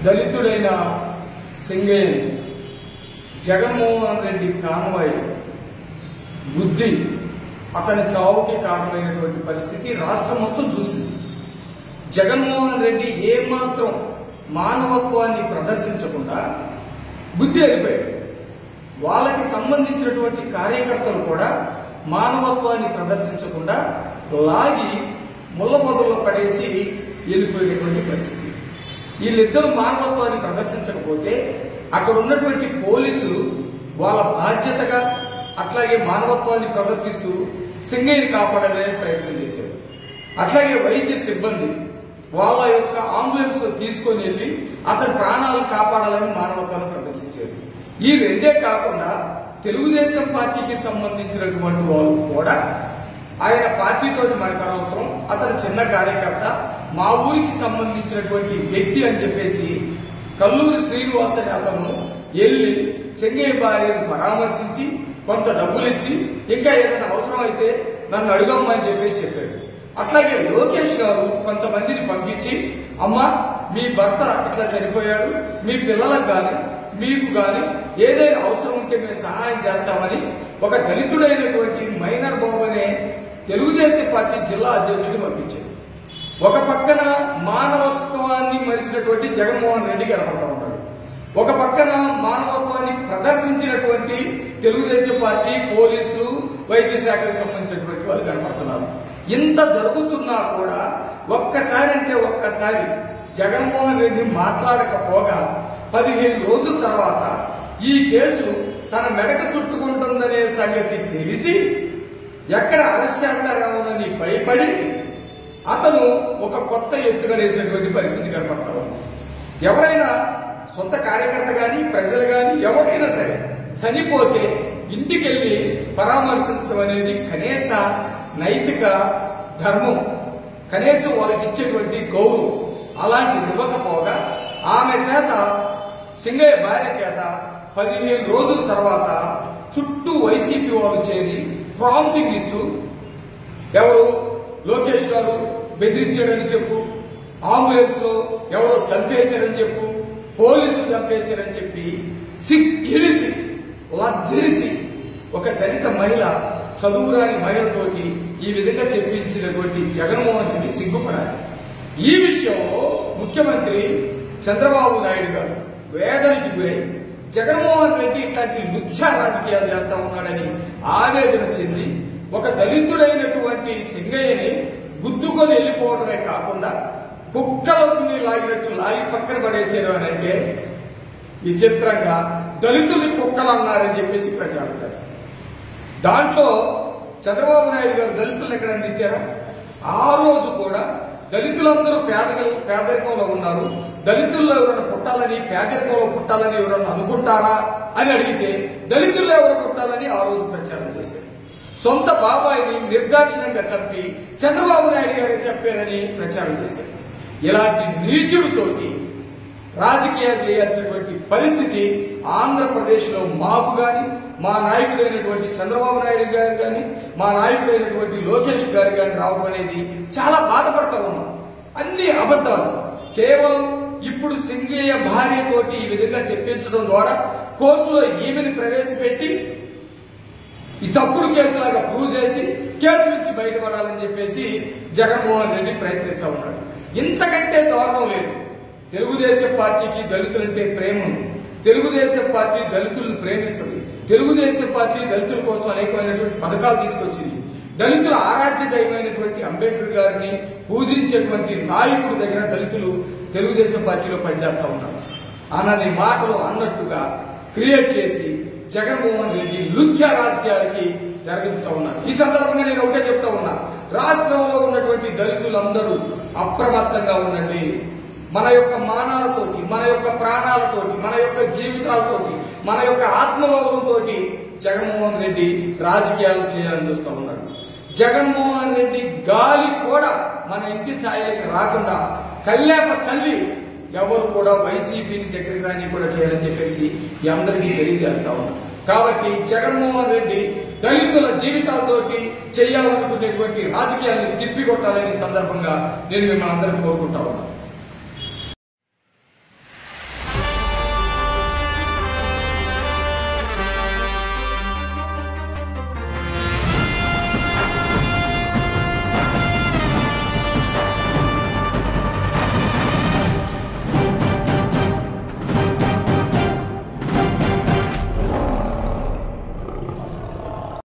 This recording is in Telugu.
దళితుడైన సింగయ్యని జగన్మోహన్ రెడ్డి కాన్వాయ్ బుద్ధి అతని చావుకి కారణమైనటువంటి పరిస్థితి రాష్ట్రం మొత్తం చూసింది. జగన్మోహన్ రెడ్డి ఏమాత్రం మానవత్వాన్ని ప్రదర్శించకుండా బుద్ధి అయిపోయాడు. వాళ్ళకి సంబంధించినటువంటి కార్యకర్తలు కూడా మానవత్వాన్ని ప్రదర్శించకుండా లాగి ముళ్ళ పొదల్లో పడేసి వెళ్ళిపోయినటువంటి పరిస్థితి. వీళ్ళిద్దరూ మానవత్వాన్ని ప్రదర్శించకపోతే అక్కడ ఉన్నటువంటి పోలీసులు వాళ్ళ బాధ్యతగా అట్లాగే మానవత్వాన్ని ప్రదర్శిస్తూ సింగయ్యని కాపాడాలనే ప్రయత్నం చేశారు. అట్లాగే వైద్య సిబ్బంది వాళ్ళ యొక్క అంబులెన్స్ లో తీసుకొని వెళ్లి అతని ప్రాణాలు కాపాడాలని మానవత్వాన్ని ప్రదర్శించారు. ఈ రెండే కాకుండా తెలుగుదేశం పార్టీకి సంబంధించినటువంటి వాళ్ళు కూడా ఆయన పార్టీతోటి మనకు అనవసరం, అతను చిన్న కార్యకర్త, మా ఊరికి సంబంధించినటువంటి వ్యక్తి అని చెప్పేసి కల్లూరి శ్రీనివాస్ అని అతను వెళ్లి సింగయ్య భార్యను పరామర్శించి కొంత డబ్బులు ఇచ్చి ఇంకా ఏదైనా అవసరం అయితే నన్ను అడుగమ్మని చెప్పాడు. అట్లాగే లోకేష్ గారు కొంతమందిని పంపించి అమ్మా మీ భర్త ఇట్లా చనిపోయాడు, మీ పిల్లలకు గాని మీకు గాని ఏదైనా అవసరం ఉంటే మేము సహాయం చేస్తామని ఒక దళితుడైనటువంటి మైనర్ బాబు అనే తెలుగుదేశం పార్టీ జిల్లా అధ్యక్షుడిని పంపించారు. ఒక పక్కన మానవత్వాన్ని మరిచినటువంటి జగన్మోహన్ రెడ్డి కనపడతా ఉన్నాడు, ఒక పక్కన మానవత్వాన్ని ప్రదర్శించినటువంటి తెలుగుదేశం పార్టీ పోలీసులు వైద్య శాఖకు సంబంధించినటువంటి వాళ్ళు కనపడుతున్నారు. ఇంత జరుగుతున్నా కూడా ఒక్కసారి జగన్మోహన్ రెడ్డి మాట్లాడకపోగా 15 రోజుల తర్వాత ఈ కేసు తన మెడకు చుట్టుకుంటుందనే సంగతి తెలిసి ఎక్కడ అరెస్ట్ చేస్తారేమోనని భయపడి అతను ఒక కొత్త ఎత్తుగడేసేటువంటి పరిస్థితి కనపడతా ఉంది. ఎవరైనా సొంత కార్యకర్త గాని ప్రజలు గాని ఎవరైనా సరే చనిపోతే ఇంటికెళ్లి పరామర్శించడం అనేది కనీస నైతిక ధర్మం, కనీసం వాళ్ళకి ఇచ్చేటువంటి గౌరవం. అలాంటిది ఇవ్వకపోగా ఆమె చేత సింగయ్య భార్య చేత 15 రోజుల తర్వాత చుట్టూ వైసీపీ వాళ్ళు చేరి ప్రాంప్టింగ్ ఇస్తూ ఎవరు లోకేష్ గారు బెదిరించాడని చెప్పు, అంబులెన్స్ లో ఎవరో చంపేశారని చెప్పు, పోలీసులు చంపేశారని చెప్పి సిగ్గిరిసి లజ్జరిసి ఒక దళిత మహిళ చదువురాని మహిళతోటి ఈ విధంగా చెప్పించినటువంటి జగన్మోహన్ రెడ్డి సిగ్గుపడాలి. ఈ విషయంలో ముఖ్యమంత్రి చంద్రబాబు నాయుడు గారు వేదనకి గురై జగన్మోహన్ రెడ్డి ఇట్లాంటి లుచ్చా రాజకీయాలు చేస్తా ఉన్నాడని ఆవేదన చెంది ఒక దళితుడైనటువంటి సింగయ్యని గుద్దుకొని వెళ్లిపోవడమే కాకుండా కుక్కలోకి లాగినట్టు లాగి పక్కన పడేశారు అని అంటే విచిత్రంగా దళితుల్ని కుక్కలు అన్నారని చెప్పేసి ప్రచారం చేస్తారు. దాంట్లో చంద్రబాబు నాయుడు గారు దళితులను ఎక్కడ అందించారా? ఆ రోజు కూడా దళితులందరూ పేదరికంలో ఉన్నారు, దళితుల్లో ఎవరైనా పుట్టాలని పేదరికంలో పుట్టాలని ఎవరైనా అనుకుంటారా అని అడిగితే దళితుల్లో ఎవరు పుట్టాలని ఆ రోజు ప్రచారం చేశారు. సొంత బాబాయిని నిర్దాక్షిణ్యంగా చంపి చంద్రబాబు నాయుడు గారు చెప్పారని ప్రచారం చేశారు. ఇలాంటి నీచుడితోటి రాజకీయాలు చేయాల్సినటువంటి పరిస్థితి ఆంధ్రప్రదేశ్ లో మాకు గాని, మా నాయకుడైనటువంటి చంద్రబాబు నాయుడు గారు గాని, మా నాయకుడైనటువంటి లోకేష్ గారు గాని రావడం అనేది చాలా బాధపడతా ఉన్నాం. అన్ని అబద్ధాలు. కేవలం ఇప్పుడు సింగయ్య భార్యతోటి ఈ విధంగా చెప్పించడం ద్వారా కోర్టులో ఈమెను ప్రవేశపెట్టి ఈ తప్పుడు కేసులాగా ప్రూవ్ చేసి కేసు నుంచి బయటపడాలని చెప్పేసి జగన్మోహన్ రెడ్డి ప్రయత్నిస్తా ఉన్నాడు. ఇంతకంటే దారుణం లేదు. తెలుగుదేశం పార్టీకి దళితులంటే ప్రేమ ఉంది, తెలుగుదేశం పార్టీ దళితులను ప్రేమిస్తుంది, తెలుగుదేశం పార్టీ దళితుల కోసం అనేకమైనటువంటి పథకాలు తీసుకొచ్చింది. దళితుల ఆరాధ్య దైవమైనటువంటి అంబేద్కర్ గారిని పూజించేటువంటి నాయకుడి దగ్గర దళితులు తెలుగుదేశం పార్టీలో పనిచేస్తా ఉన్నారు అన్నది మాటలు అన్నట్టుగా క్రియేట్ చేసి జగన్మోహన్ రెడ్డి లుచ్చా రాజకీయాలకి జరుగుతూ ఉన్నారు. ఈ సందర్భంగా నేను ఒకటే చెప్తా ఉన్నా, రాష్ట్రంలో ఉన్నటువంటి దళితులందరూ అప్రమత్తంగా ఉండండి. మన యొక్క మానాలతోటి, మన యొక్క ప్రాణాలతోటి, మన యొక్క జీవితాలతోటి, మన యొక్క ఆత్మగౌరవంతో జగన్మోహన్ రెడ్డి రాజకీయాలు చేయాలని చూస్తూ ఉన్నాడు. జగన్మోహన్ రెడ్డి గాలి కూడా మన ఇంటి ఛాయలకు రాకుండా కల్లేప చల్లి ఎవరు కూడా వైసీపీని దగ్గరికి రాని కూడా చేయాలని చెప్పేసి ఈ అందరికీ తెలియజేస్తా ఉన్నారు. కాబట్టి జగన్మోహన్ రెడ్డి దళితుల జీవితాలతోటి చేయాలనుకునేటువంటి రాజకీయాన్ని తిప్పికొట్టాలని సందర్భంగా నేను మిమ్మల్ని అందరికీ కోరుకుంటా ఉన్నాను.